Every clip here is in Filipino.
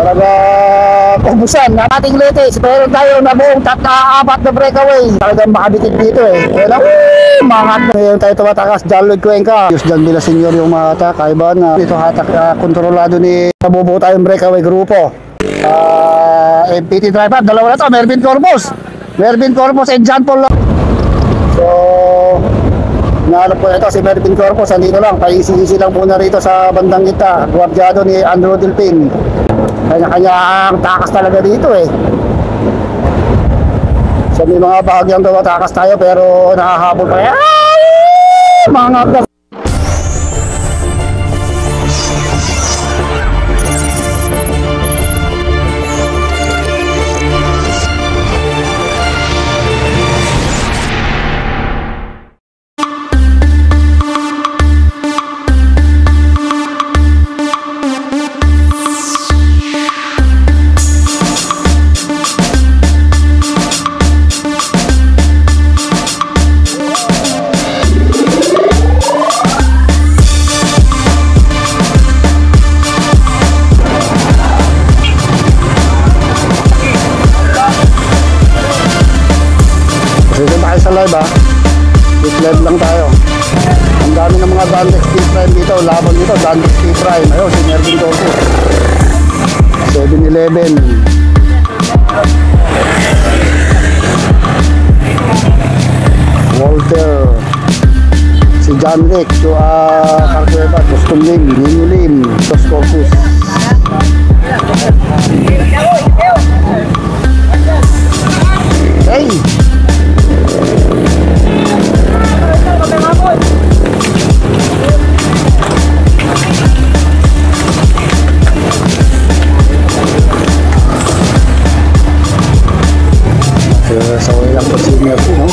talaga kubusan na ating latest. Meron tayo na buong apat na breakaway. Talagang makabitid dito eh. Ayan, mga ngayon tayo tumatakas. John Lloyd Cuenca, Diyos Jan Villaseñor yung mga hatak. Kaiba na dito hatak kontrolado ni nabubuo tayong breakaway grupo. MPT driver, dalawa na to. Mervin Corpus and John Paul. So nahanap po ito si Mervin Corpus. Andito lang, paisi-isi lang muna rito sa bandang kita. Guardiado ni Andrew Delpin. Kanya-kanya ang takas talaga dito eh. So may mga bahagyang takas tayo pero nakahabol pa. Mga gas. Sa live This live lang tayo. Ang dami ng mga Dandex T-Prime dito. Laban dito, Dandex T-Prime. Ayun, si Mervin Corpus 7-Eleven. Walter, si John Rick, Carcueva, Custom Lim, Nino Lim, Dos Corpus. Hey! So ilang po senior no?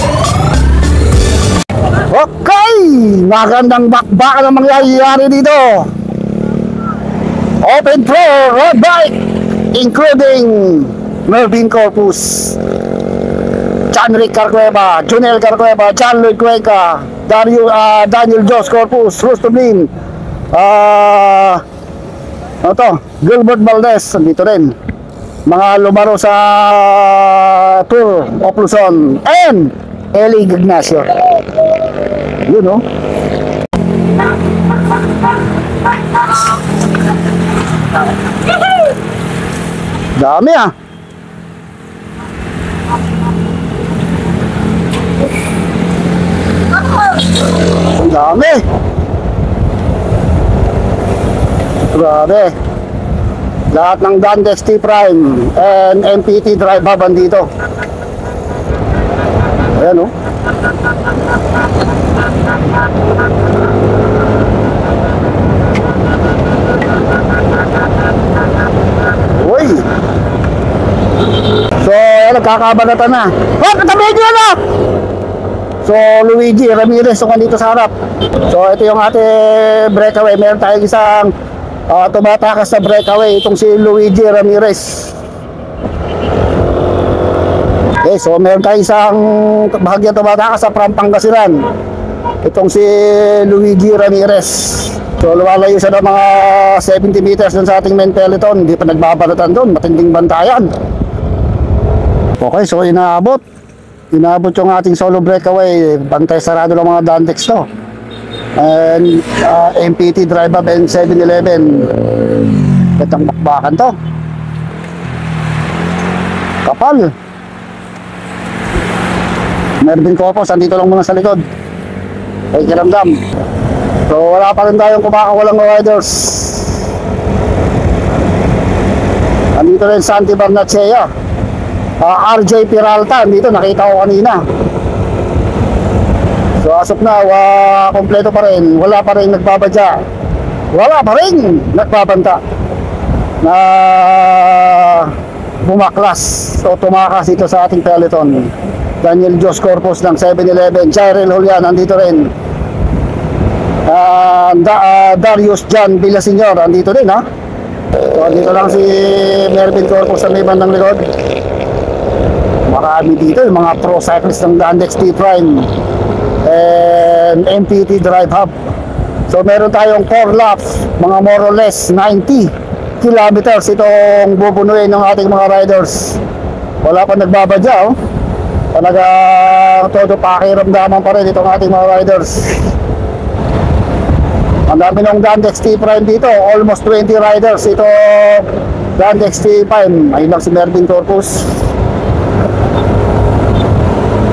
Okay! Magandang bakbakan ang mangyayari dito. Open floor road bike including Mervin Corpus, John Rick Carcueva, Junel Carcueva, John Lloyd Cuenca, Daniel Jos Corpus, Rustom Lim, Gilbert Valdez, dito rin. Mga lumaro sa Tour of Luzon and Eli Ignacio. Yun no? Dami Ang dami. Grabe. Lahat ng Dandex T-Prime and MPT drive haban dito. Ayan Uy. So, nagkakabanatan na. Katabi nyo na! So, Luigi Ramirez yung dito sa harap. So, ito yung ating breakaway. Meron tayong isang tumatakas sa breakaway. Itong si Luigi Ramirez. Okay, so meron tayong isang bahagya tumatakas sa Pangasinan. Itong si Luigi Ramirez. So, lumalayo siya ng mga 70 meters dun sa ating main peloton. Hindi pa nagbabalatan doon. Matinding bantayan. Okay, so inaabot yung ating solo breakaway. Bantay sarado lang mga Dandex to. And MPT drive up and 7-Eleven. Itong bakbakan to. Kapal. Mervin Corpus, andito lang muna sa likod. Ay kiramdam. So wala pa rin tayong kumakawalang riders. Andito rin Santi Barnachea. RJ Peralta, dito nakita ko kanina. So as of now, kompleto pa rin. Wala pa rin nagbabadya. Wala pa rin nagbabanta na bumaklas o tumakas dito sa ating peloton. Daniel Jos Corpus ng 7-Eleven. Cyril Julian, andito rin. Darius Jan Villaseñor, andito rin So andito lang si Mervin Corpus sa may bandang likod. Marami dito yung mga pro cyclist ng Dandex T-Prime and MPT Drive Hub. So meron tayong 4 laps, mga more or less 90 kilometers itong bubunuin ng ating mga riders. Wala pa nagbabadya, oh. Talagang todo pakiramdaman pa rin itong ating mga riders. Ang dami ng Dandex T-Prime dito, almost 20 riders ito Dandex T-Prime. Ayun lang si Mervin Corpus.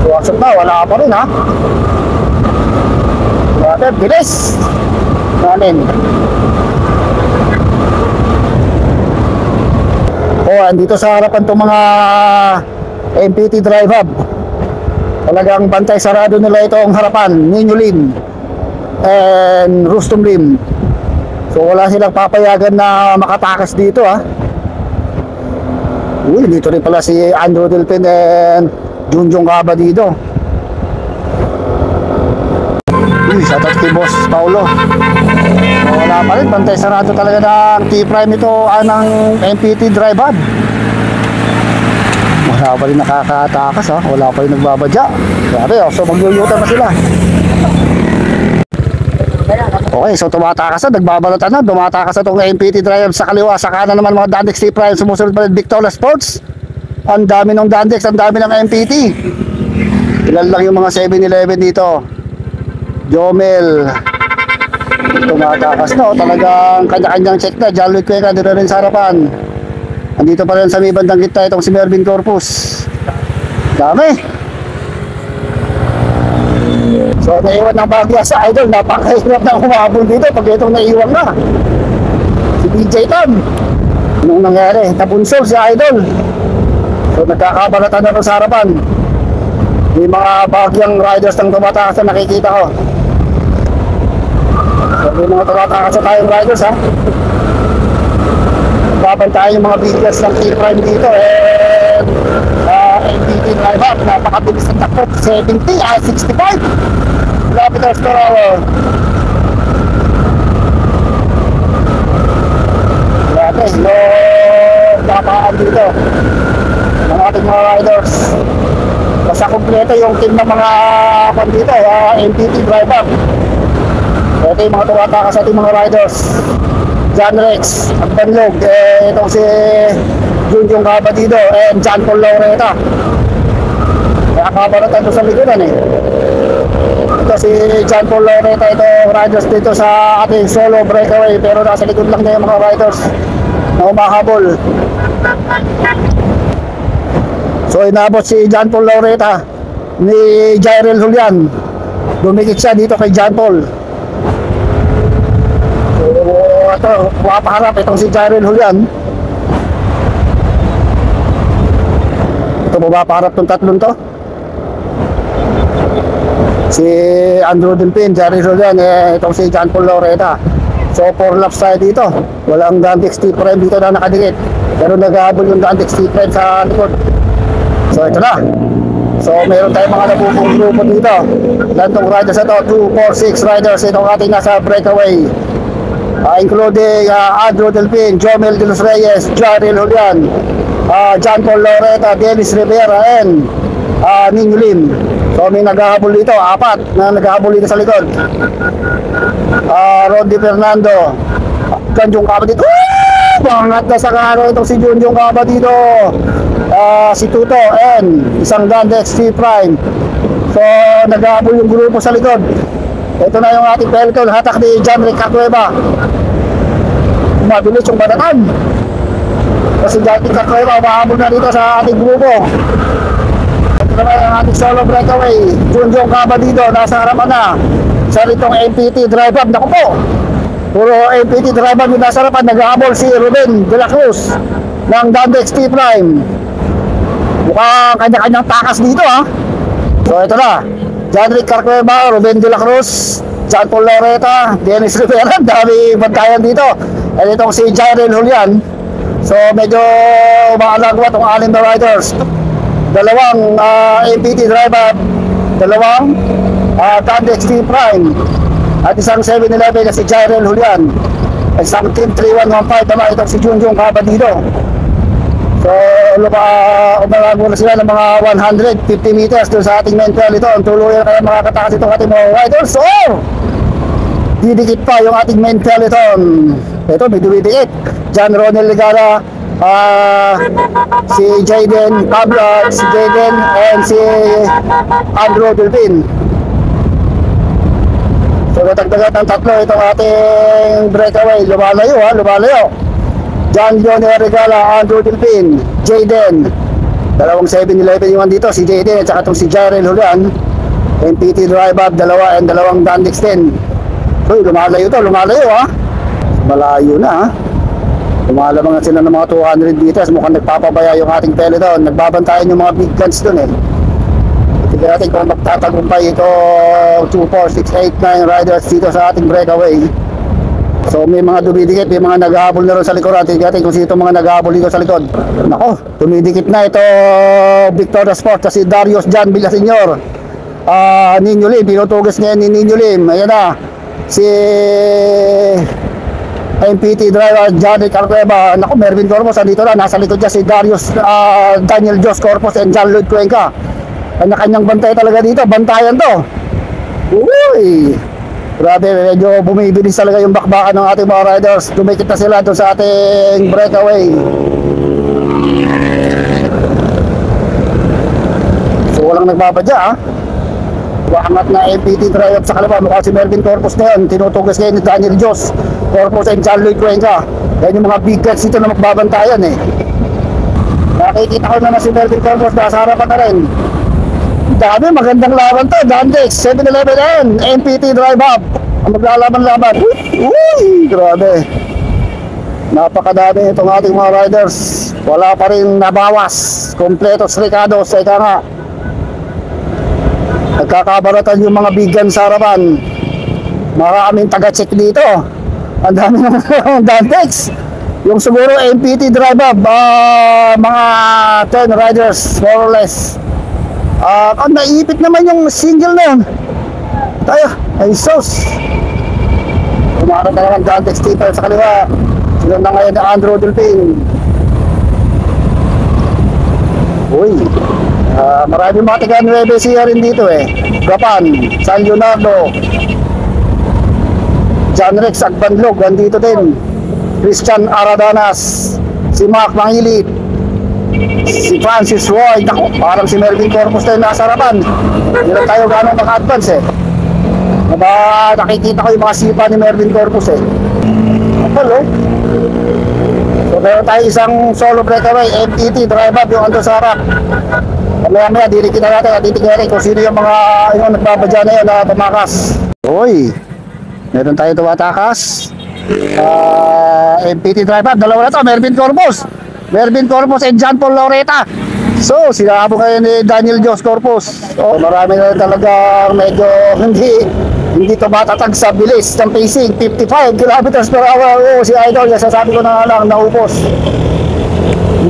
Tuwasok na, wala pa rin, ha. Grabe, bilis namin. Andito sa harapan itong mga MPT Drive Hub. Talagang bantay sarado nila itong harapan, Ninyo Lim and Rustum Lim. So wala silang papayagan na makatakas dito, ha. Uy, dito rin pala si Andrew Delpin and Junjong Kaba dito. Uy, shoutout kay Boss Paulo. Wala pa rin, bantay sarado talaga ng T-Prime ito, ng MPT Drive Hub. Wala pa rin nakakatakas, ha. Wala pa rin nagbabadya. Grabe, oh. So magyuyutan na sila. Okay, so tumatakas na, nagbabalatan na. Dumatakas na itong MPT Drive sa kaliwa. Sa kanan naman mga Dandex T-Prime. Sumusunod pa rin Victoria Sports. Ang dami ng Dandex, ang dami ng MPT. Ilan lang yung mga 7-Eleven dito. Jomel. Tumatakas na, talagang kanya-kanyang check na. John Lloyd Cuenca dito rin sa harapan. Andito pa rin sa may bandang gitna itong si Mervin Corpus. Dami. So naiwan ng bagya sa Idol. Napakahirap na humabol dito pag itong naiwan na si DJ Tom. Anong nangyari? Tabunsol si Idol. So nagkakabalatan na rin sa harapan. May mga bagyang riders ng tumatakas na nakikita ko. So may mga tumatakas na tayong riders, ha. Babantayan yung mga biggers ng T-Prime dito. MPT Drive Up, napakabilis ng takot. 65 kilometers per hour. Grabe, no tamaan dito ng ating mga riders. Basta kompleto yung team ng mga dito, MPT Drive Up. Ito yung mga tumatakas sa ating mga riders. John Rex, ang Banlog, itong si Junjong Kaba dito, and John Paul Laureta. Kaya kabaratan ito sa likuran, eh. Ito si John Paul Laureta, ito riders dito sa ating solo breakaway, pero nasa likod lang niya yung mga riders na humahabol. So inabot si John Paul Laureta ni Jairel Julian. Dumikit siya dito kay John Paul. Ito, paharap itong si Jairel Julian. Ito, paharap itong tatlong to. Si Andrew Delpin, Jairel Julian, itong si John Paul Laureta. So 4 laps tayo dito. Walang Dandex T-Prime dito na nakadikit, pero naghahabol yung Dandex T-Prime sa likod. So ito na. So meron tayong mga nabubong grupo dito. Lantong riders ito, 2, 4, 6 riders. Itong ating nasa breakaway, including Andrew Delpin, Jomel De Los Reyes, Jairel Julian, John Paul Laureta, Dennis Rivera, and Ninyo Lim. So may naghahabol dito, 4 na naghahabol dito sa likod. Roddy Fernando, Junjong Kaba dito. Pangat na sa karo itong si Junjong Kaba dito. Si Tuto and isang Dandex T-Prime. So naghahabol yung grupo sa likod. Ito na yung ating peloton, hatak ni John Rick Cacueva. Mabilis yung badatan. Kasi John Rick Cacueva, mahabol na dito sa ating grupo. Ito naman yung ating solo breakaway, Junjong Kaba dito, nasa harapan na. Sa ritong MPT Drive Up, naku po. Puro MPT Drive Up yung nasa harapan, naghahabol si Ruben De La Cruz ng Dandex T-Prime. Mukhang kanya-kanyang takas dito, ha. So ito na, John Rick Cacueva, Ruben De La Cruz, John Paul Laureta, Dennis Rivera. Dami bantayan dito. At itong si Jairel Julian. So medyo maalagwa itong 6 na riders. Dalawang MPT driver, dalawang Dandex T-Prime, at isang 7-Eleven na si Jairel Julian. At isang Team 3115 naman itong si Junjong Kaba dito. So umalago na sila ng mga 150 meters doon sa ating main peloton. Tuluyan kaya makakatakas itong ating mga riders. So didikit pa yung ating main peloton. Ito may dumidikit. John Ronel Ligara, si Jaden Pablo, si Jaden, and si Andrew Delpin. So natagdagan ng tatlo itong ating breakaway. Lumalayo ha, lumalayo. John Leonel Regala, Andrew Delpin, Jaden. Dalawang 7-11 yung dito, si Jaden at saka itong si Jairel Julian. MPT drive up, dalawa, and dalawang Dandex 10. So lumalayo to, lumalayo ha. Malayo na ha. Lumalabang na sila ng mga 200 meters. Mukhang nagpapabaya yung ating peloton. Nagbabantayan yung mga big guns dun eh. Tignan natin kung magtatagumpay ito 2, 4, 6, 8, 9 riders dito sa ating breakaway. So may mga dumidikit, may mga naghahabol na rin sa likod. Tignan natin kung sino itong mga naghahabol dito sa likod. Nako, dumidikit na ito Victoria Sport kasi Darius Jan Villaseñor, Ninyo Lim, pinutugas ngayon ni Ninyo Lim. Ayan na si MPT driver Johnny Carpeba. Naku, Mervin Corpus andito na, nasa likod niya si Darius Daniel Jos Corpus and John Lloyd Cuenca. Kanya-kanyang bantay talaga dito, bantayan to. Uy, grabe, medyo bumibilis talaga yung bakbakan ng ating mga riders. Dumikit na sila doon sa ating breakaway. So walang nagbabadya ha. Wakangat na MPT drive sa kaliwa. Mukha si Mervin Corpus na yun. Tinutugas ngayon ni Daniel Jos Corpus and John Lloyd Cuenca. Yan yung mga big guns dito na magbabantayan eh. Nakikita ko naman si Mervin Corpus, nasa harapan na rin. Dami, magandang laban to. Dandex, 7-11 MPT drive up ang maglalaban-laban. Uy, grabe. Napakadami itong ating mga riders. Wala pa rin nabawas. Kompletos Ricardo sa ika nga. Nagkakabaratan yung mga big guns sa harapan. Maraming taga-check dito. Ang dami ng Dandex. Yung siguro MPT drive up, mga 10 riders more or less. Naipit naman yung single na yun. Tayo, ay sauce. Umarang na naman Dandex Tipper sa kaliwa. Sila na ngayon na Andrew Delpin. Uy, maraming mga taga-Nueva Ecija rin dito eh. Gapan, San Leonardo, John Rex Agbanlog, andito din. Christian Aradanas, si Mark Mangilit, si Francis Roy. Naku, parang si Mervin Corpus na yung nasa harapan. Hindi lang tayo gano'ng maka-advance eh. Nakikita ko yung mga sipa ni Mervin Corpus eh. Hello. So meron tayo isang solo breakaway MPT drive up yung ando sa harap. Mamaya dirikin na natin at titignan natin kung sino yung mga yung nagbabadya na yun na tumakas. Uy, meron tayo tumatakas. MPT drive up, dalawa na to, Mervin Corpus and John Paul Laureta. So sinabo ngayon ni Daniel Jos Corpus. So marami na talagang medyo hindi to matatag sa bilis ng pacing. 55 kilometers per hour. Si Idol, sasabi ko na lang, naupos.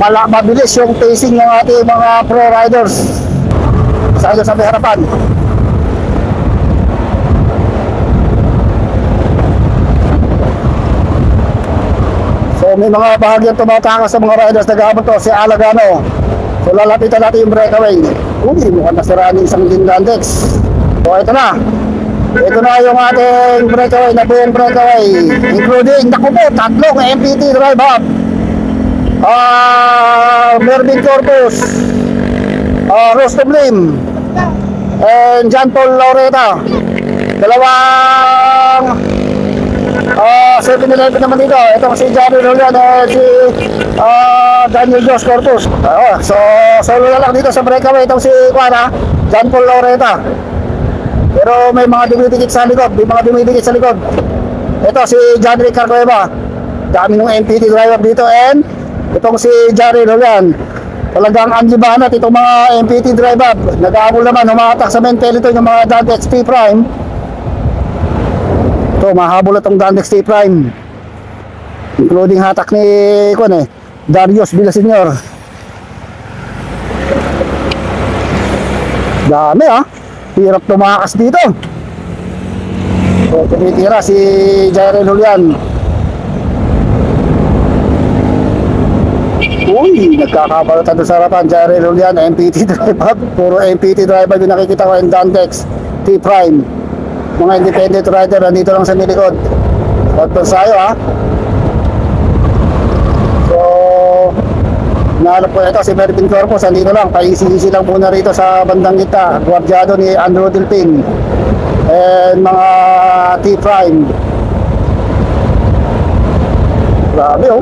Mabilis yung pacing ng ating mga pro riders. Sa may harapan. So may mga bahagyang tumatakas sa mga riders. Nag-aabot to si Alagano. So lalapitan natin yung breakaway. Uy, mukhang nasiraan yung isang Dandex. So ito na. Ito na yung ating breakaway, na buong breakaway, including, naku po, tatlong MPT drive up. Mervin Corpus, Rostom Lim, and John Paul Laureta. Dalawang 7-11 naman dito. Itong si Johnny Rolian at si Daniel Jos Corpus. So solo na lang dito sa breakaway itong si John Paul Laureta. Pero may mga dumidikit sa likod. Ito si John Rick Carcueva. Dami ng MPT driver dito. And itong si Jerry Rolian. Talagang anlibanat itong mga MPT driver. Nag-aabol naman, humatak sa main peloton yung mga Dandex T Prime. Ito, mahabol itong Dandex T Prime. Including hatak ni Darius Villaseñor. Dami hirap tumakas dito. So tumitira si Jairel Julian. Uy, nagkakabalatan doon sa harapan. Jairel Julian, MPT driver. Puro MPT driver yung nakikita ko yung Dandex T Prime. Mga independent rider nandito lang sa nilikod. Advance tayo Hinalap ko ito si Mervin Corpus, andito lang, paisi-isi lang muna rito sa bandang kita, gwardyado ni Andrew Delpin and mga T-Prime. Grabe oh,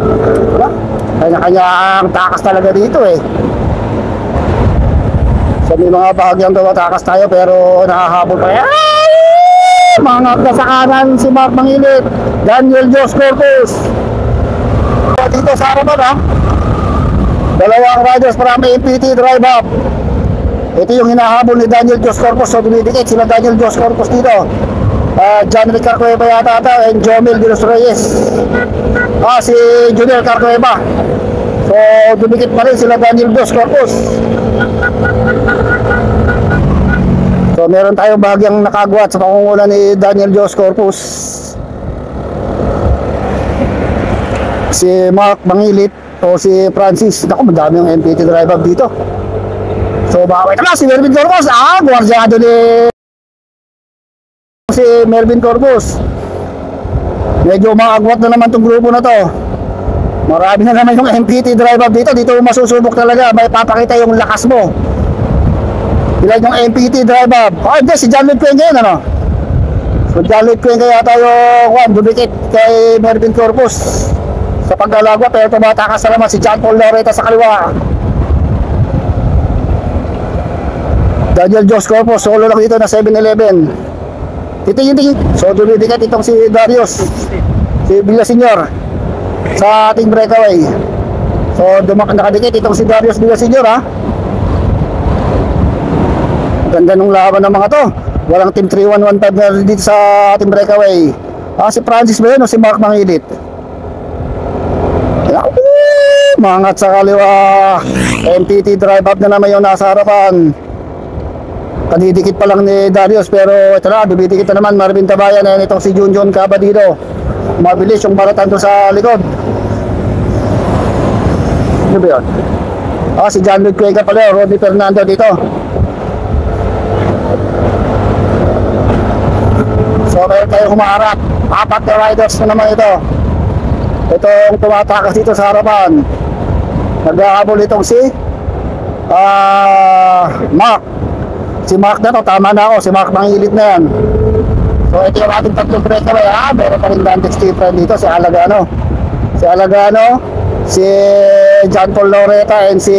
wala, kanya-kanya ang takas talaga dito eh. So may mga bahagyang takas tayo pero nakahabol pa yan. Mga sa kanan si Mark Mangilit, Daniel Jos Corpus. Dito sa harapan ha, dalawang riders para may MPT drive up. Ito yung hinahabol ni Daniel Jos Corpus. So dumidikit sila Daniel Jos Corpus dito. John Rick Carcueva yata ata and Jomel de los Reyes. Si Junior Carcueva. So dumikit pa rin sila Daniel Jos Corpus. So meron tayong bahagyang nakagwat sa pangunguna ni Daniel Jos Corpus. Si Mark Mangilit o si Francis. Naku, madami yung MPT drive up dito. So baka ito na si Mervin Corpus. Gwardyado ni si Mervin Corpus. Medyo makagwat na naman itong grupo na to. Marami na naman yung MPT drive up dito. Dito masusubok talaga. May papakita yung lakas mo. Ilan yung MPT drive up. Hindi, si John Lloyd Cuenca yun ano. So John Lloyd Cuenca yata yung dumikit kay Mervin Corpus sa paglalagwa, pero tumatakas na naman si John Paul Loreta sa kaliwa. Daniel Jos Corpus solo lang dito na 7-11. Titingin. So dumidikat itong si Darius, si Villaseñor sa ating breakaway. So nakadikit itong si Darius Villaseñor ha. Ganda nung laban ng mga to. Walang team 3115 na dito sa ating breakaway. Si Francis ba yun o si Mark Mangilit? Mangat sa kaliwa. MPT drive up na naman yung nasa harapan. Kadidikit pa lang ni Darius, pero ito na, dumidikit na naman Marvin Tabayan and itong si Junjon Cabadido. Mabilis yung baratan to sa likod. Ano ba yun? Si John Lloyd Cuenca pala, Rodney Fernando dito. So meron tayo humaharap. 4 na riders na naman ito. Itong tumatakas dito sa harapan. Naghahabol itong si Mark. Si Mark na to, tama na ako. Si Mark Mangilit na yan. So ito yung ating tatlong breakaway. Meron pa rin Dante Stephen dito. Si Alagano, si John Paul Loreta and si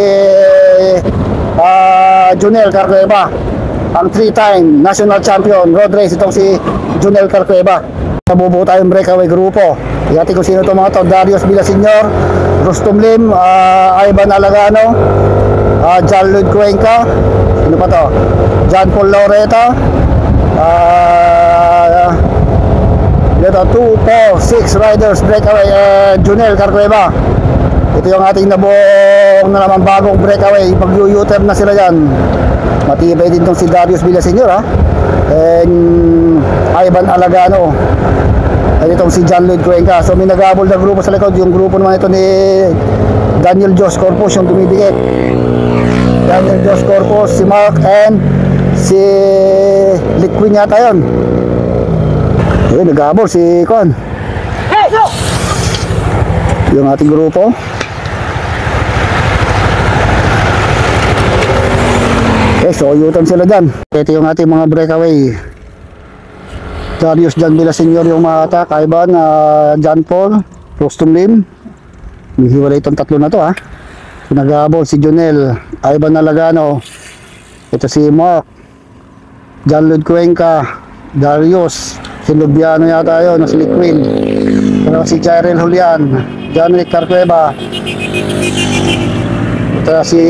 Junior Carcueva. Ang 3-time national champion road race itong si Junior Carcueva. Nabubuo tayong breakaway grupo. Iyati kung sino itong mga to. Darius Villaseñor, Rustum Lim, Ivan Alagano, John Lloyd Cuenca, sino pa to? John Paul Loreta, ito 2, 4, 6 riders breakaway, Junior Carcueva. Ito yung ating nabuong na naman bagong breakaway. Mag-U-turn na sila dyan. Matibay din itong si Darius Villaseñor and Ivan Alagano. At itong si John Lloyd Cuenca. So may nag-aabol na grupo sa likod. Yung grupo naman ito ni Daniel Jos Corpus yung tumidikit. Daniel Jos Corpus, si Mark and si Liquin yata yun. Ayun, nag-aabol si Kon. Yung ating grupo. So U-turn sila dyan. Ito yung ating mga breakaway. Darius John Villaseñor yung mata, Kaiban, John Paul, Rustum Lim. Hiwalay itong tatlo na to Nag-aabol si Junel, Ivan Alagano. Ito si Mark, John Lloyd Cuenca, Darius, si Lubiano yata yun, si Liquin. Ito si Jairel Julian, John Rick Carcueva. Ito si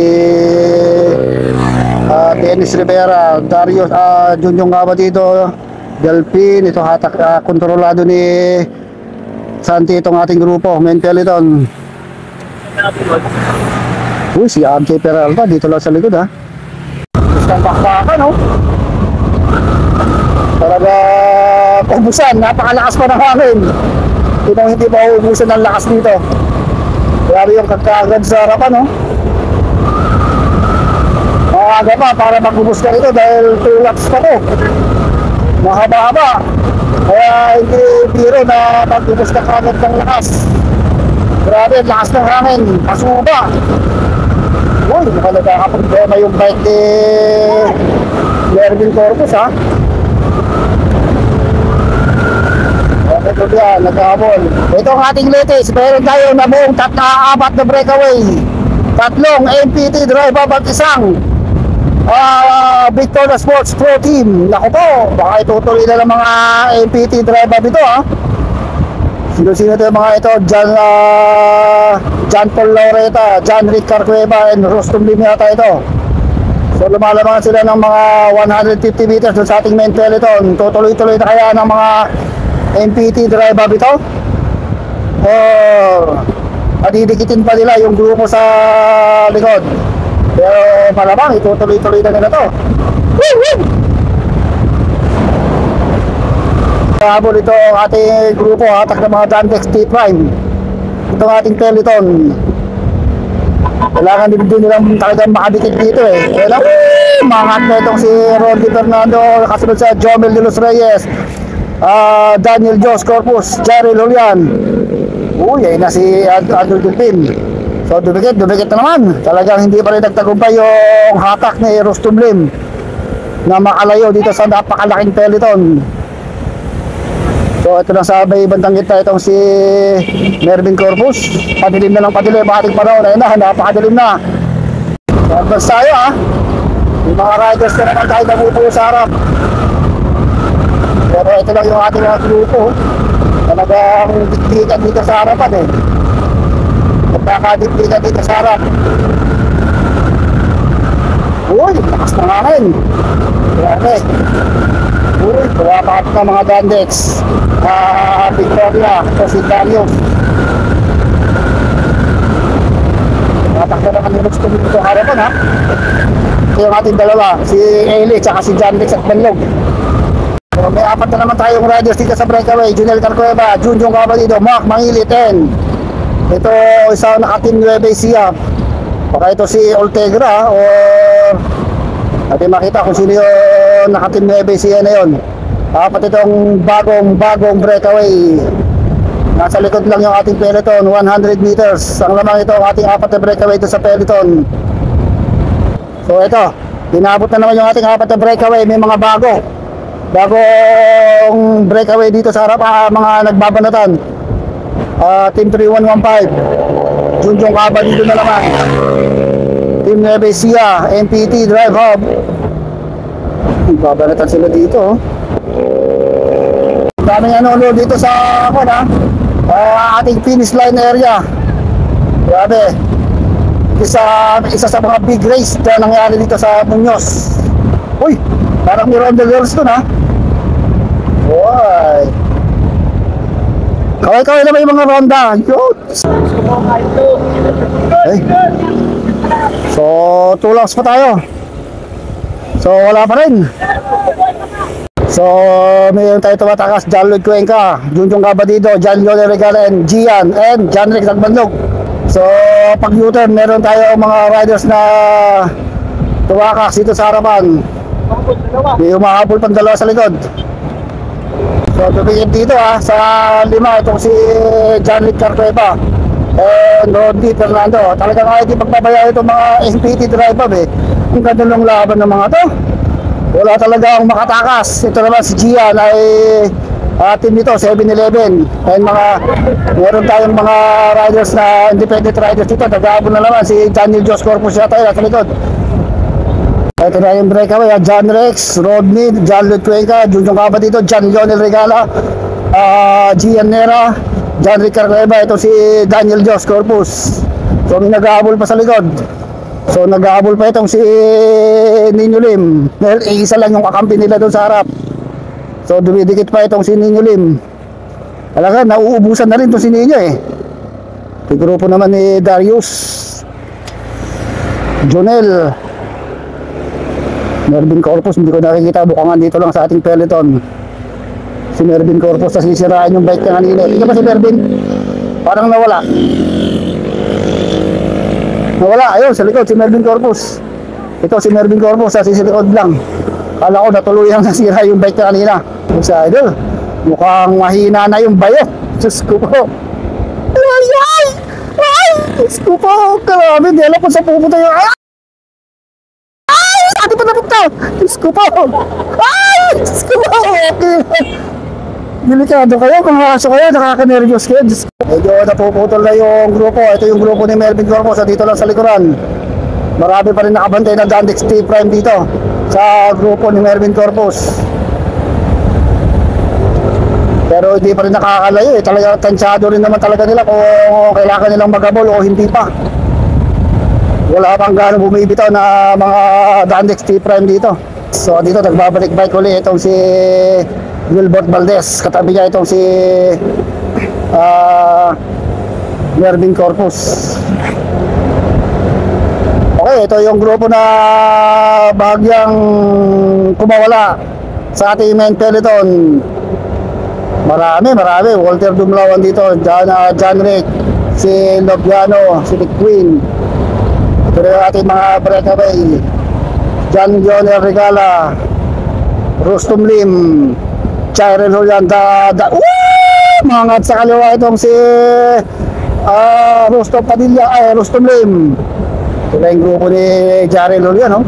Dennis Rivera, Darius, Junjong Cabadido, Delpin. Ito hatak, kontrolado ni Santi itong ating grupo, main peloton. Si RJ Peralta dito lang sa likod Gustang bakbakan Talaga ubusan, napakalakas pa ng hangin. Hindi pa ubusan ng lakas dito. Grabe yung kagkagad sa harapan Maaga pa para mag-ubus ka ito dahil 2 laps pa to. Mahaba-haba. Kaya hindi biro na mag-ubus ka kagad ng lakas. Grabe, lakas ng hangin. Kasuba. Uy, mukhang nagkakaproblema yung bike ni Mervin Corpus, ha? Ito yan, nagkahabol. Ito ang ating latest. Meron tayo na buong apat na breakaway. Tatlong MPT driver at isang Victoria Sports Pro Team. Naku po, baka itutuloy na ng mga MPT driver dito, ha? Sino-sino ito yung mga ito? John Paul Laureta, John Rick Carcueva, and Rostum Lim yata ito. So lumalabangan sila ng mga 150 meters dun sa ating main peloton. Tutuloy-tuloy na kaya ng mga MPT driver ito? Or adidikitin pa nila yung grupo sa likod? Pero malamang itutuloy-tuloy na nila to. Habol ito ang ating grupo, hatak ng mga Dandex T-Prime. Ito ang ating peloton. Kailangan din nilang talagang makadikit dito eh. Kaya mga atletong si Rondy Fernando, kasunod sa Jomel de los Reyes, Daniel Jos Corpus, Jerry Julian. Uy, ayun na si Andrew Delpin. So dumikit na naman. Talagang hindi pa rin nagtagumpay yung hatak ni Rostum Lim na makalayo dito sa napakalaking peloton. So ito na sa may bandang gitna itong si Mervin Corpus. Padilim na lang padilim, ating panahon. Ayun na, napakadilim na. So advance tayo, ha. Yung mga riders na naman tayo namupo sa harap. Pero ito lang yung ating mga grupo. Talagang diktikan dito sa harapan eh. Nagkakadiktikan dito sa harap. Uy, lakas na hangin. Grabe. Uy, buwapat na mga Dandex. Victoria, ito si Darius. Natak na naman yung gusto dito sa harapan, ha. Ito yung ating dalawa, si Eli at si Jandex at Banlog. So, may apat na naman tayong riders dito sa breakaway. Junel Carcueva, Junjong Cabalido, Mark Mangilit, and ito isang naka-team Nueva Ecija. Baka ito si Oltegra o natin makita kung sino yung naka-team Nueva Ecija na yun. Apat itong bagong breakaway. Nasa likod lang yung ating peloton, 100 meters. Ang lamang ito ang ating apat na breakaway ito sa peloton. So ito, inabot na naman yung ating apat na breakaway. May mga bagong breakaway dito sa harap, mga nagbabanatan. Team 3115 Junjong Kaba dito na naman. Team Nueva Ecija, MPT Drive Hub. Babanatan sila dito. Daming ano dito sa ating finish line area. Grabe. Isa sa mga big race na nangyari dito sa Muñoz. Uy, parang may Ronda Girls dun, ha. Uy, kaway-kaway naman yung mga Ronda. Hey. So 2 laps pa tayo. So wala pa rin. So mayroon tayo tumatakas, John Lloyd Cuenca, Junjong Cabalido, John Leonel Regala, and Gian, and John Rex Agbanlog. So pag U-turn, meron tayo mga riders na tumakas dito sa harapan. May umahabol pang dalawa sa likod. So tumingin dito, ha, sa lima itong si John Rick Carcueva and Rondy Fernando. Talagang ay di pagbabayaw itong mga MPT driver eh. Ang ganda ng laban ng mga to. Wala talagang makatakas. Ito naman si Gian ay team nito, 7-Eleven. And meron tayong mga riders na independent riders dito. Nag-aabon na naman si Daniel Jos Corpus yata yun sa likod. Ito na yung breakaway, John Rex, Rodney, John Lloyd Cuenca, Junjong Cabalido, John Leonel Regala, Gian Nera, John Rick Carcueva, ito si Daniel Jos Corpus. So may nag-aabol pa sa likod. So nag-aabol pa itong si Nino Lim. Isa lang yung kakampi nila doon sa harap. So dumidikit pa itong si Nino Lim. Talaga nauubusan na rin itong si Nino eh. Yung grupo naman ni Darius, Jonel, Mervin Corpus, hindi ko nakikita, bukangan dito lang sa ating peloton. Si Mervin Corpus, tas sisiraan yung bike niya kanina. Hindi ba si Mervin? Parang nawala. Ayun, sa likod si Mervin Corpus. Ito si Mervin Corpus, sa sisilikod lang. Kala ko natuluyang nasira yung bike niya kanina. Sa idol, mukhang mahina na yung bayo. Diyos ko po. Ay! Diyos ko po, grabe, di alam kung saan pupunta yung... Ay! Saan pa napunta? Diyos ko po! Ay! Diyos ko po! Okay. Delikado kayo, kung haso kayo, nakaka-nervous kayo. Diyos ko. Medyo napuputol na yung grupo. Ito yung grupo ni Melvin Corpus, dito lang sa likuran. Marami pa rin nakabantay na Dandex T-Prime dito sa grupo ni Melvin Corpus. Pero hindi pa rin nakakalayo eh. Talaga tansyado rin naman talaga nila kung kailangan nilang magabol o hindi pa. Wala pang gano'ng bumibitaw na mga Dandex T-Prime dito. So dito nagbabalik bike ulit itong si Wilbert Valdez. Katabi niya itong si Melvin Corpus. Okay, ito yung grupo na bahagyang kumawala sa ating main peloton. Marami. Walter Dumlawan dito, John Rick, si Lobiano, si Nick Queen. Ito rin yung ating mga breakaway. John Joner Regala, Rustum Lim, Chairel Julian, mangat sa kaliwa itong si Rustum Padilla, Rustum Lim. Ito na yung grupo ni Chairel Julian, no?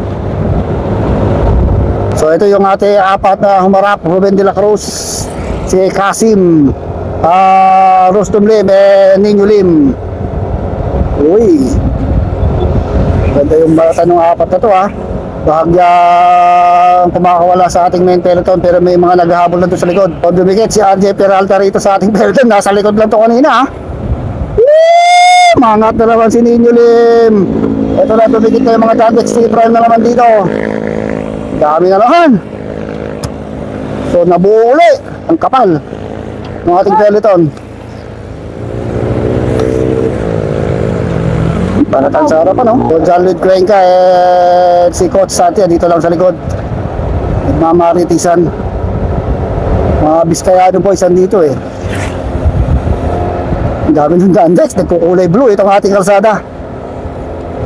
So ito yung ating apat na humarap, Ruben de la Cruz, si Kasim, Rustum Lim, Ninyo Lim. Uy, ganda yung tanong apat na to ha. Bahagyang kumakawala sa ating main peloton, pero may mga naghahabol na doon sa likod. O dumikit si RJ Peralta rito sa ating peloton, nasa likod lang to kanina ha. Mangat na naman si Ninyo Lim. Ito na, dumikit na yung mga Dandex T-Prime na naman dito. Dami na naman. So nabuo uli ang kapal ng ating peloton. Panatan sa harapan, no? So John Lloyd Cuenca si Coach Satya dito lang sa likod. Nagmamaritisan. Mga Biskayado po isan dito eh. Ang dami ng Dandex, nagkukulay blue itong ating kalsada,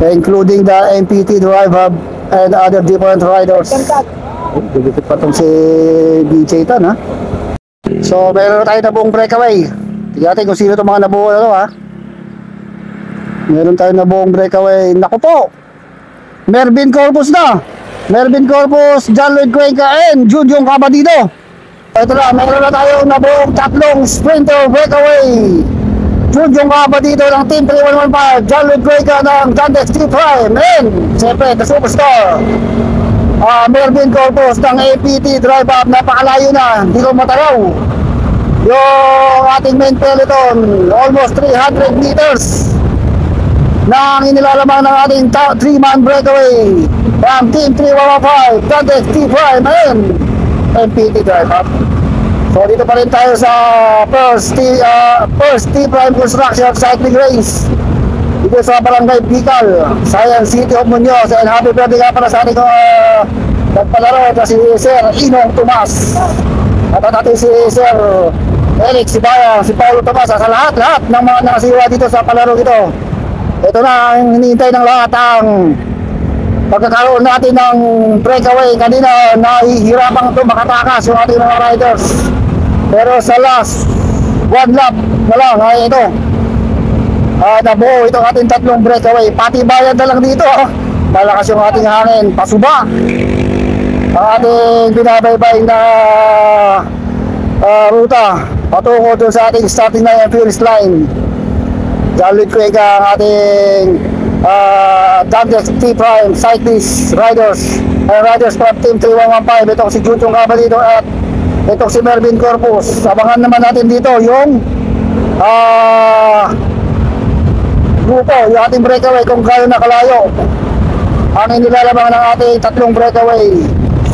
including the MPT Drive Hub and other different riders. Bibigit pa itong si DJ Tan ha. So meron tayo na buong breakaway. Tignan natin kung sino itong mga nabuo na ito ha. Meron tayo na buong breakaway. Naku po, Melvin Corpus na. Melvin Corpus, John Lloyd Cuenca and Junjong Cabadido. Ito na, meron na tayo na buong tatlong sprinter breakaway. Junjong Cabadido ng Team 3115, John Lloyd Cuenca ng Dandex T-Prime, and siyempre the superstar Melvin Corpus ng APT Drive Up. Napakalayo na, hindi ko matalaw yung ating main peloton. Almost 300 meters na ang inilalamang ng ating 3-man breakaway from Team 3115, Dandex T-Prime and MPT Drive Up. So dito pa rin tayo sa first T-Prime Construction Cycling Race dito sa Barangay Bicol, Science City of Muñoz. And happy birthday nga pala sa ating nagpalaro na si Sir Inong Tomas, at natin si Sir Eric Sibaya, si Paulo Tomas, sa lahat ng mga nakasiwa dito sa palaro ito. Ito na ang hinihintay ng lahat, ang pagkakaroon natin ng breakaway. Kanina nahihirapang ito makatakas yung ating mga riders, pero sa last one lap na lang ay ito nabuo itong ating tatlong breakaway. Pati bayan na lang dito, malakas yung ating hangin, pasuba ang ating binabaybay na ruta patungo doon sa ating starting line and finish line. John Lloyd Cuenca ang ating Dandex T-Prime cyclist riders from Team 3115. Itong si Junjong Cabadido at itong si Melvin Corpus. Abangan naman natin dito yung grupo, yung ating breakaway, kung gaano na kalayo ang inilalamang ng ating tatlong breakaway.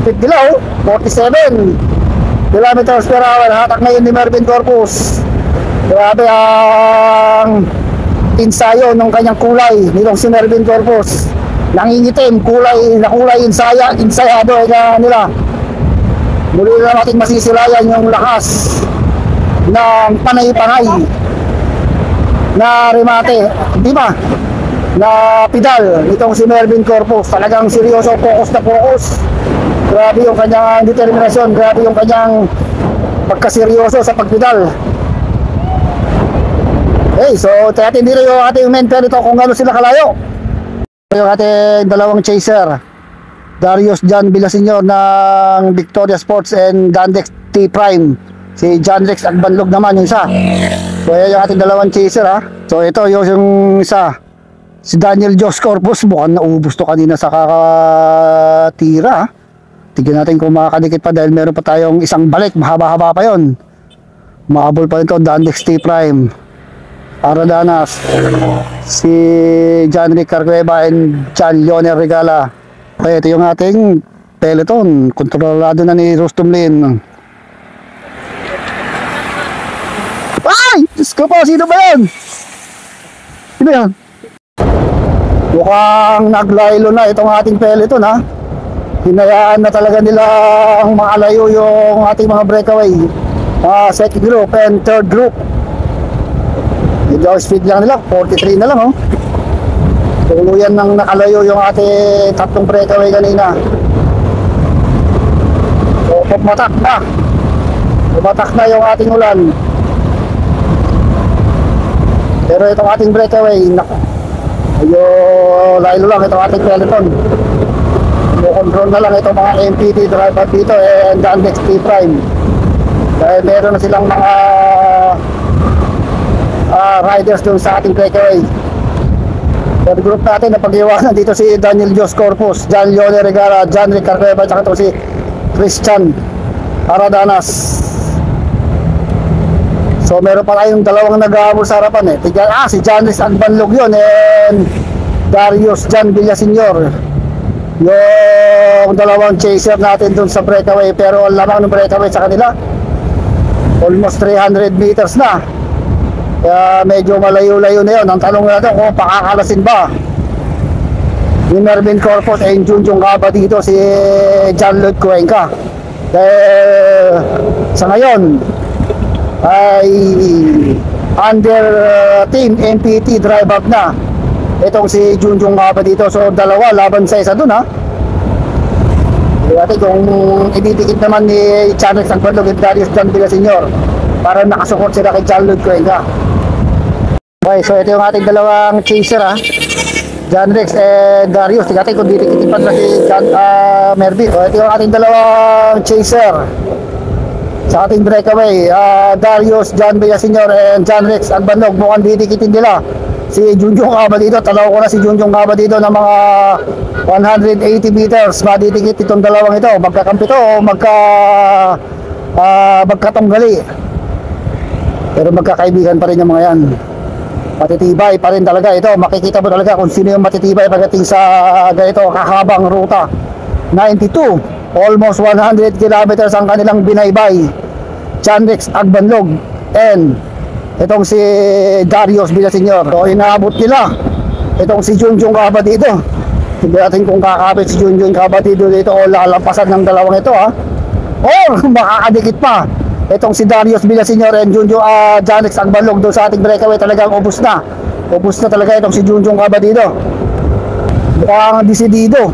Speed below 47 kilometers per hour hatak ngayon ni Melvin Corpus. Grabe ang insayo ng kanyang kulay nitong si Melvin Corpus. Nangingitim, kulay insayado nila. Muli na natin masisilayan yung lakas ng panay-panay na remate, di ba? Na pedal nitong si Melvin Corpus. Talagang seryoso, focus na focus. Grabe yung kanyang determinasyon, grabe yung kanyang pagkaseryoso sa pagpedal. Okay, so tayatin dito yung ating main pair ito kung gano'n sila kalayo. Yung ating dalawang chaser, Darius John Villaseñor ng Victoria Sports and Dandex T Prime. Si John Rex Agbanlog naman yung isa. So yan yung ating dalawang chaser ha. So ito yung isa, si Daniel Jos Corpus. Mukhang naubos to kanina sa kakatira ha. Tignan natin kung makakadikit pa dahil meron pa tayong isang balik. Mahaba-haba pa yon. Mahabol pa rin ito, Dandex T Prime. Aradanas, si John Rick Carcueva and John Leonel Regala. Okay, ito yung ating peloton. Kontrolado na ni Rustum Lin. Ay! Diyos ko po, sino ba yan? Sino yan? Mukhang naglaylo na itong ating peloton ha. Hinayaan na talaga nilang makalayo yung ating mga breakaway. Second group and third group. Medyo speed lang nila, 43 na lang oh. Tuluyan nang nakalayo yung ating tatlong breakaway kanina. So pumatak na. Pumatak na yung ating ulan. Pero itong ating breakaway, medyo layo lang itong ating peloton. Control na lang itong mga MPT driver dito and Dandex T Prime. Dahil meron na silang mga riders doon sa ating breakaway. Third group natin na pag-iwanan dito si Daniel Jos Corpus, John Leonel Regala, John Rick Carcueva, at saka ito si Christian Aradanas. So meron pa tayong dalawang nag-aabol sa harapan eh. Si John Rex Agbanlog yun and Darius John Villaseñor. Yung dalawang chaser natin dun sa breakaway, pero ang lamang ng breakaway sa kanila almost 300 meters na. Kaya medyo malayo-layo na yun. Ang tanong natin kung pakakalasin ba ni Mervin Corpus and Junjung Kaba dito si John Lloyd Cuenca. Dahil sa ngayon ay under team MPT drive up na itong si Junjung Kaba dito. So dalawa laban sa isa dun ha. Dati kung ididikit naman ni John Rex Agbanlog at Darius John Villaseñor para nakasuport sila kay John Lloyd Cuenca. Okay, so ito yung ating dalawang chaser ha, John Rex and Darius. Tingnan natin kung didikitin pa na si John Mervin. So ito yung ating dalawang chaser sa ating breakaway, Darius John Villaseñor and John Rex Agbanlog. Mukhang didikitin nila si Junjung Kaba dito. Tanaw ko na si Junjung Kaba dito ng mga 180 meters. Madidikit itong dalawang ito. Magkakampi to o magkatunggali. Pero magkakaibigan pa rin yung mga yan. Matitibay pa rin talaga ito. Makikita mo talaga kung sino yung matitibay pagdating sa ganito kahabang ruta. 92, almost 100 kilometers ang kanilang binaybay. John Rex Agbanlog and itong si Darius Villaseñor. So inaabot nila itong si Junjung Kaba dito. Hindi natin kung kakapit si Junjung Kaba dito o lalampasan ng dalawang ito ha, or makakadikit pa itong si Darius Villaseñor and John Rex Agbanlog doon sa ating breakaway. Talagang ubos na talaga itong si Junjung Kaba dito. Mukhang desididong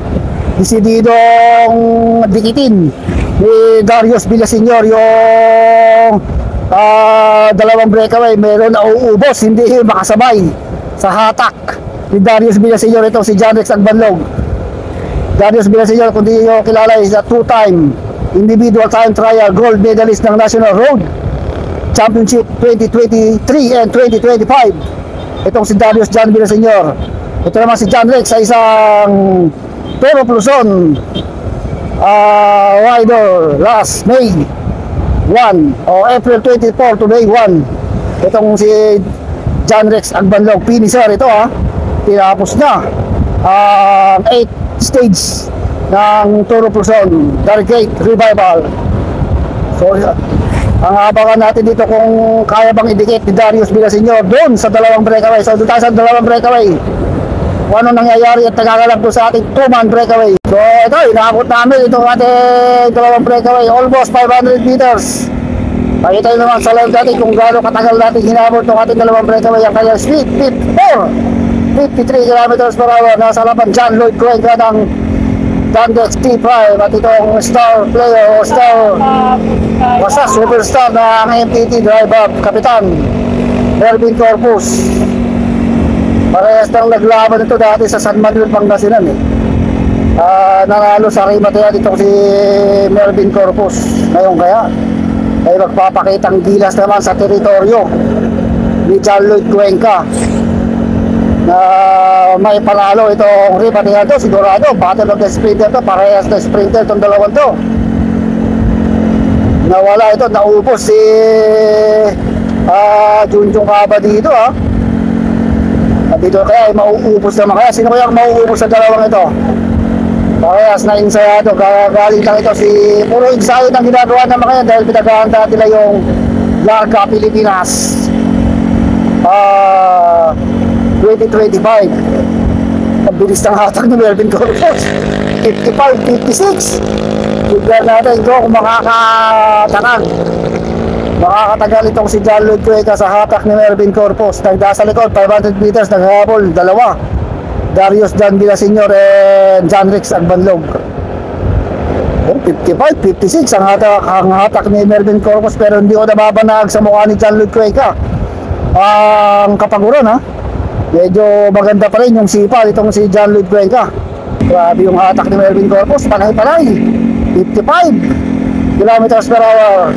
dikitin ni Darius Villaseñor yung dalawang breakaway. Meron na uubos, hindi makasabay sa hatak ni Darius Villaseñor itong si John Rex Agbanlog. Darius Villaseñor, kung di nyo kilala, is a two-time individual time trial gold medalist ng National Road Championship 2023 and 2025. Itong si Darius John Villaseñor. Ito naman si John Rex sa isang Pero Luzon rider last May 1 o April 24 to May 1. Itong si John Rex Agbanlog, finisher ito ha. Tinapos na 8 stage ng Toro Luzon Dargate Revival. So ang abangan natin dito kung kaya bang idikit ni Darius Villaseñor doon sa dalawang breakaway. So doon tayo sa dalawang breakaway, kung ano nangyayari at nagagalap doon sa ating 2-man breakaway. So ito, inaabot namin itong ating dalawang breakaway, almost 500 meters. Pakita nyo naman sa live natin kung gaano katagal natin hinabot itong ating dalawang breakaway. Ang kanyang speed, 53 kilometers per hour. Nasa laban John Lloyd Cuenca ng Dandex T Prime at itong star player o star basta superstar na ang MPT drive up kapitan Mervin Corpus. Parehas nang naglaban ito dati sa San Manuel, Pangasinan eh. Nanalo sa Rimatea dito si Mervin Corpus. Ngayon kaya ay magpapakitang gilas naman sa teritoryo ni John Lloyd Cuenca na may panalo itong Rimatea to. Sigurado battle of the sprinter to, parehas na sprinter itong dalawang to. Nawala ito, naubos si Junjung Kaba dito at dito kaya ay mauubos naman. Kaya sino kaya mauubos sa dalawang ito? Parehas na insayado. Galing lang ito si puro insight ang ginagawa naman kaya dahil pinagahanda nila yung Larga Pilipinas 2025. Ang bilis ng hatag ni Mervin Corpus, 55-56. Tignan natin kung makakatagal itong si John Lloyd Cuenca sa hatak ni Mervin Corpus. Nagda sa likod 500 meters, naghabol dalawa, Darius John Villaseñor and John Rex Agbanlog. 55-56 ang hatak ni Mervin Corpus, pero hindi ko nababanag sa mukha ni John Lloyd Cuenca ang kapaguran medyo maganda pa rin yung sipa itong si John Lloyd Cuenca. Grabe yung hatak ni Mervin Corpus, panay-panay 55 kilometers per hour.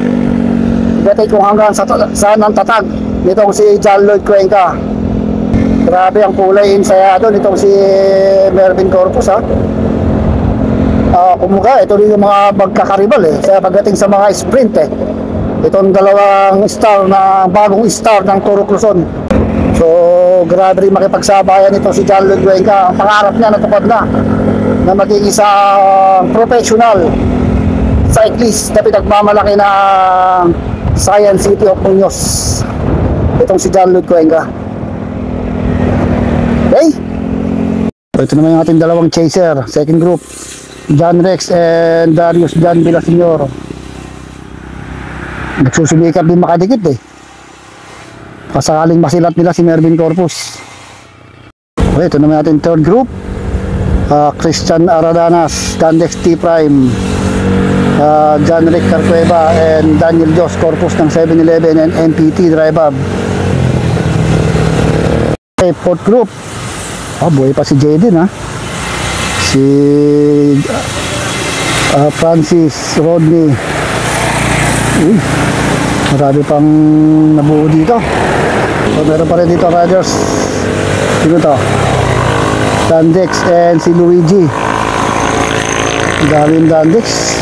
Gatay kung hanggang saan ang tatag nitong si John Lloyd Cuenca. Grabe ang kulay insayado nitong si Mervin Corpus kumuga ito rin yung mga magkakaribal sa pagdating sa mga sprint itong dalawang star na bagong star ng Toro Luzon. So grabe rin makipagsabayan ito si John Lloyd Cuenca. Ang pangarap niya natupad na maging isang professional cyclist na pinagmamalaki ng Science City of Muñoz itong si John Lloyd Cuenca. Okay, ito naman yung ating dalawang chaser, second group, John Rex and Darius John Villaseñor. Nagsusumikap din makadikit kasakaling masilat nila si Mervin Corpus. Okay, ito naman natin third group, Christian Aradanas, Dandex T Prime, John Rick Carcueva and Daniel Jos Corpus ng 7-Eleven and NPT Drive Up. Okay, fourth group, buhay pa si Jaden si Francis Rodney. Marami pang nabuo dito. So meron pa rin dito riders. Sino to? Dandex and si Luigi. Daming Dandex.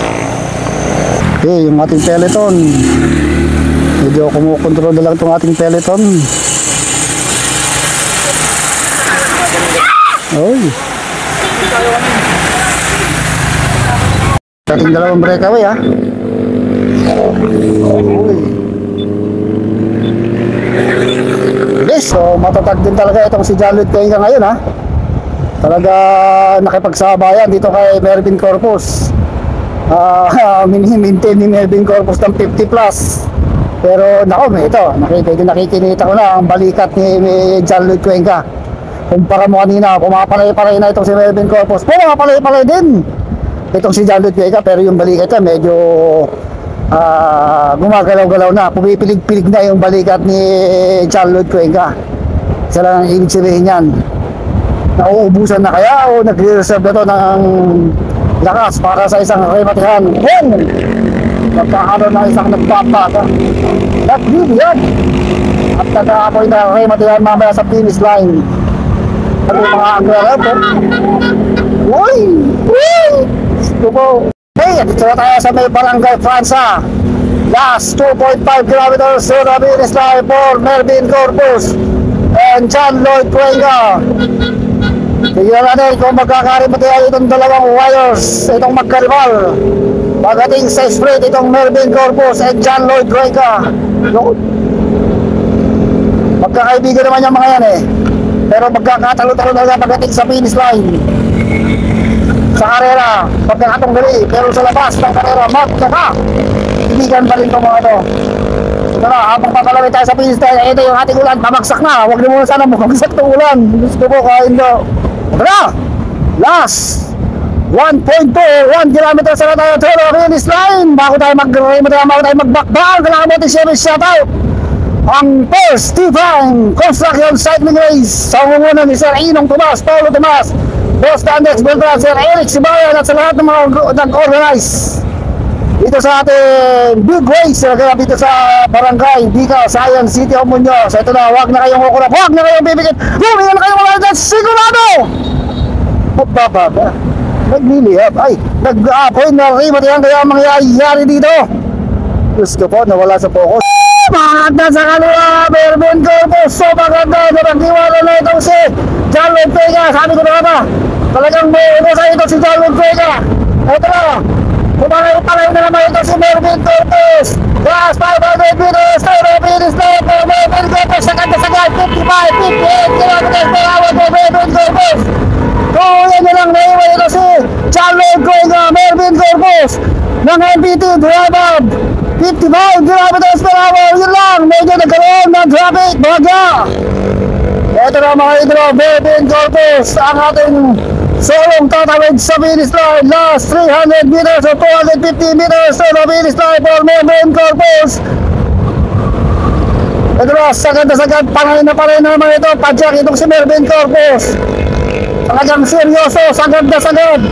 Okay, yung ating peloton, medyo kumukontrol na lang itong ating peloton. Oy, ating dalawang breakaway yes, so matatag din talaga itong si John Lloyd Cuenca ngayon talaga nakipagsabayan dito kay Mervin Corpus. Maintain ni Mervin Corpus ng 50 plus, pero nakikinita ko na ang balikat ni John Lloyd Cuenca. Kumpara mo kanina, pumapalay-palay na itong si Mervin Corpus, pumapalay-palay din itong si John Lloyd Cuenca, pero yung balikat niya medyo gumagalaw-galaw na, pumipilig-pilig na yung balikat ni John Lloyd Cuenca. Isa lang ang ibig sabihin yan, nauubusan na kaya o nagre-reserve na to ng lakas para sa isang rematihan. Magkakaroon ng isang nagpapata at yan at nagkakapoy na rematihan mamaya sa finish line. Ano mga agrarap okay, dito na tayo sa may Barangay Francia. Last 2.5 kilometers to the finish line for Mervin Corpus and John Lloyd Cuenca. Tignan natin kung magkakarimatihan itong dalawang wires, itong magkaribal. Pagdating sa sprint itong Mervin Corpus and John Lloyd Cuenca. Magkakaibigan naman yung mga yan pero magkakatalo-talo na pagdating sa finish line. Sa karera, pagkakatunggali, pero sa labas ng karera, magkakaibigan pa rin itong mga ito. Ito na, habang papalawin tayo sa finish line, ito yung ating ulan, pamagsak na. Huwag na muna sana bumagsak itong ulan. Gusto ko kain do. Tara! Last 1.21 kilometers na tayo to the finish line. Bago tayo mag-backback, kailangan natin share shoutout ang first T-Prime Construction Cycling Race sa umunan ni Sir Inong Tomas, Paulo Tomas, Boss Tandex Beltran, Sir Eric Sibayan at sa lahat ng mga nag-organize dito sa ating big race na kaya dito sa Barangay Bika, Science City of Muñoz. Ito na, huwag na kayong kukurap, huwag na kayong bibigit, huwag na kayong mga dyan, sigurado! Bababa, naglilihap, ay, nag-aapoy na rin, matihan kaya ang mangyayari dito. Diyos ko po, nawala sa focus. Maganda sa kanila, Mervin Corpus, so maganda na nagdiwala na itong si John Lloyd Vega. Sabi ko na ba, talagang may umusay ito si John Lloyd Vega. Ito na, kumangay na naman ito si Mervin Corpus. Gas 500 meters, Toro finish line for Mervin Corpus. Sagad na sagad, 55, 58 kilometers per hour for Mervin Corpus. Kuya nyo lang naiwan ito si John Lloyd Vega, Mervin Corpus ng MPT Drive 55 kilometers per hour. Yun lang, medyo nagkaroon ng traffic bagya. Ito na mga idolo, Mervin Corpus ang ating solong tatawid sa finish line. Last 300 meters or 250 meters to the finish line for Mervin Corpus. Ito na, sagad na sagad, panay na naman ito, padyak itong si Mervin Corpus. Talagang seryoso, sagad na sagad.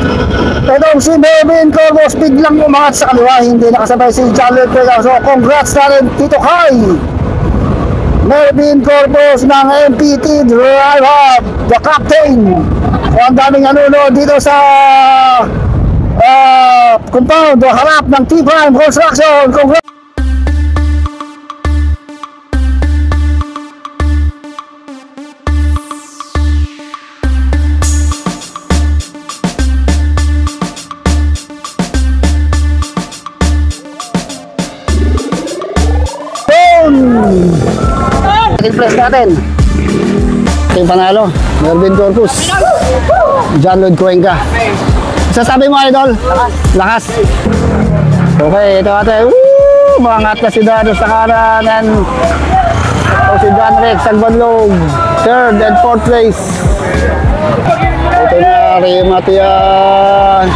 Itong si Mervin Corpus biglang umangat sa kaliwa, hindi nakasabay si John Lloyd Vega. So congrats na rin dito kay Mervin Corpus ng MPT Drive Hub, the captain. So ang daming nanonood dito sa compound o harap ng T-Prime Construction. Congrats! Second place natin. Ito yung panalo, Mervin Corpus, John Lloyd Cuenca. Sasabi mo, idol? Lakas. Okay, ito ate. Mangat na si Dado sa kanan. Ito si John Rex Albanlog, third and fourth place. Ito na Rio Matian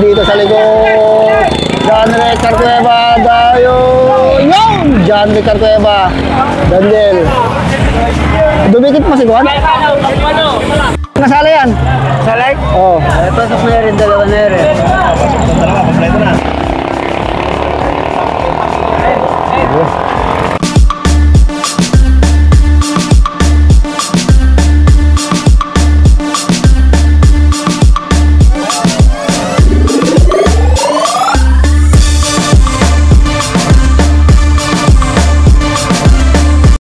dito sa likod. John Rex Carcueva, Dayo, yung John Rex Carcueva, Daniel. Dumikit mo si Juan? Nasala yan? Nasala? Oo. Pasok na rin, dalawa na rin. Kompleto na.